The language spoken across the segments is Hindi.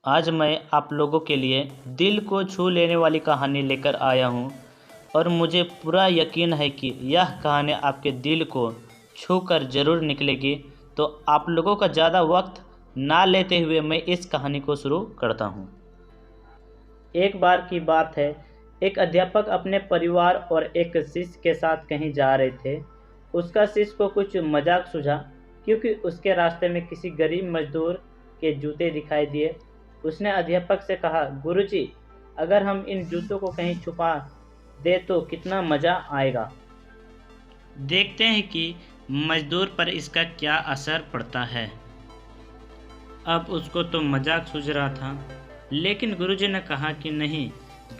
आज मैं आप लोगों के लिए दिल को छू लेने वाली कहानी लेकर आया हूँ और मुझे पूरा यकीन है कि यह कहानी आपके दिल को छू कर ज़रूर निकलेगी। तो आप लोगों का ज़्यादा वक्त ना लेते हुए मैं इस कहानी को शुरू करता हूँ। एक बार की बात है, एक अध्यापक अपने परिवार और एक शिष्य के साथ कहीं जा रहे थे। उसका शिष्य को कुछ मजाक सूझा क्योंकि उसके रास्ते में किसी गरीब मजदूर के जूते दिखाई दिए। उसने अध्यापक से कहा, गुरुजी, अगर हम इन जूतों को कहीं छुपा दे तो कितना मज़ा आएगा। देखते हैं कि मजदूर पर इसका क्या असर पड़ता है। अब उसको तो मजाक सूझ रहा था, लेकिन गुरुजी ने कहा कि नहीं,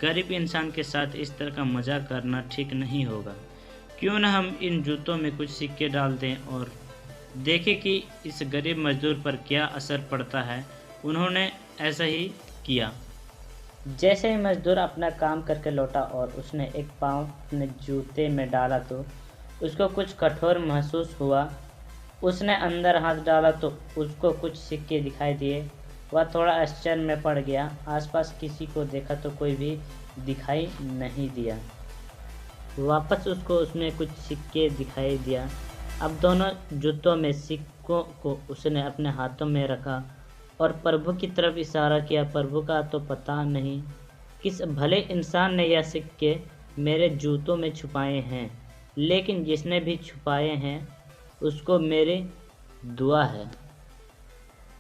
गरीब इंसान के साथ इस तरह का मजाक करना ठीक नहीं होगा। क्यों न हम इन जूतों में कुछ सिक्के डाल दें और देखें कि इस गरीब मजदूर पर क्या असर पड़ता है। उन्होंने ऐसा ही किया। जैसे ही मजदूर अपना काम करके लौटा और उसने एक पाँव अपने जूते में डाला तो उसको कुछ कठोर महसूस हुआ। उसने अंदर हाथ डाला तो उसको कुछ सिक्के दिखाई दिए। वह थोड़ा आश्चर्य में पड़ गया। आसपास किसी को देखा तो कोई भी दिखाई नहीं दिया। वापस उसको उसमें कुछ सिक्के दिखाई दिया। अब दोनों जूतों में सिक्कों को उसने अपने हाथों में रखा और प्रभु की तरफ इशारा किया। प्रभु का तो पता नहीं किस भले इंसान ने यह सिक्के मेरे जूतों में छुपाए हैं, लेकिन जिसने भी छुपाए हैं उसको मेरी दुआ है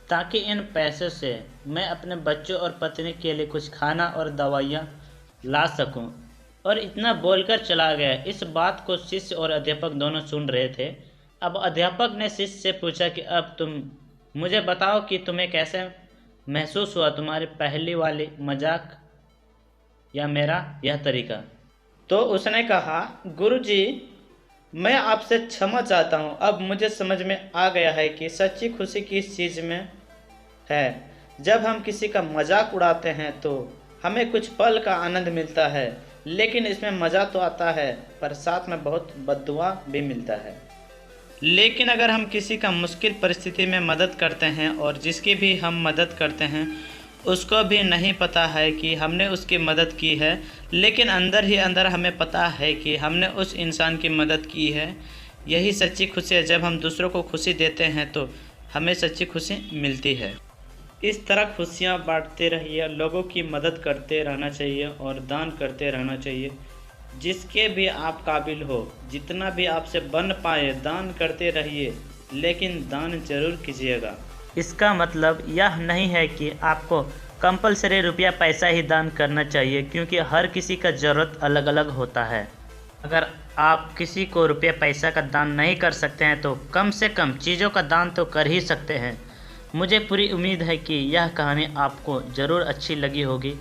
ताकि इन पैसों से मैं अपने बच्चों और पत्नी के लिए कुछ खाना और दवाइयाँ ला सकूं। और इतना बोलकर चला गया। इस बात को शिष्य और अध्यापक दोनों सुन रहे थे। अब अध्यापक ने शिष्य से पूछा कि अब तुम मुझे बताओ कि तुम्हें कैसे महसूस हुआ, तुम्हारी पहली वाली मजाक या मेरा यह तरीका। तो उसने कहा, गुरुजी, मैं आपसे क्षमा चाहता हूँ। अब मुझे समझ में आ गया है कि सच्ची खुशी किस चीज़ में है। जब हम किसी का मजाक उड़ाते हैं तो हमें कुछ पल का आनंद मिलता है, लेकिन इसमें मज़ा तो आता है पर साथ में बहुत बद्दुआ भी मिलता है। लेकिन अगर हम किसी का मुश्किल परिस्थिति में मदद करते हैं और जिसकी भी हम मदद करते हैं उसको भी नहीं पता है कि हमने उसकी मदद की है, लेकिन अंदर ही अंदर हमें पता है कि हमने उस इंसान की मदद की है। यही सच्ची खुशी है। जब हम दूसरों को खुशी देते हैं तो हमें सच्ची खुशी मिलती है। इस तरह खुशियाँ बांटते रहिए, लोगों की मदद करते रहना चाहिए और दान करते रहना चाहिए। जिसके भी आप काबिल हो, जितना भी आपसे बन पाए दान करते रहिए, लेकिन दान जरूर कीजिएगा। इसका मतलब यह नहीं है कि आपको कंपलसरी रुपया पैसा ही दान करना चाहिए, क्योंकि हर किसी का ज़रूरत अलग अलग होता है। अगर आप किसी को रुपया पैसा का दान नहीं कर सकते हैं तो कम से कम चीज़ों का दान तो कर ही सकते हैं। मुझे पूरी उम्मीद है कि यह कहानी आपको ज़रूर अच्छी लगी होगी।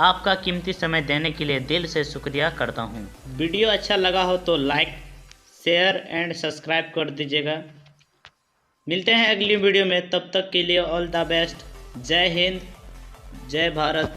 आपका कीमती समय देने के लिए दिल से शुक्रिया करता हूँ। वीडियो अच्छा लगा हो तो लाइक, शेयर एंड सब्सक्राइब कर दीजिएगा। मिलते हैं अगली वीडियो में, तब तक के लिए ऑल द बेस्ट। जय हिंद, जय भारत।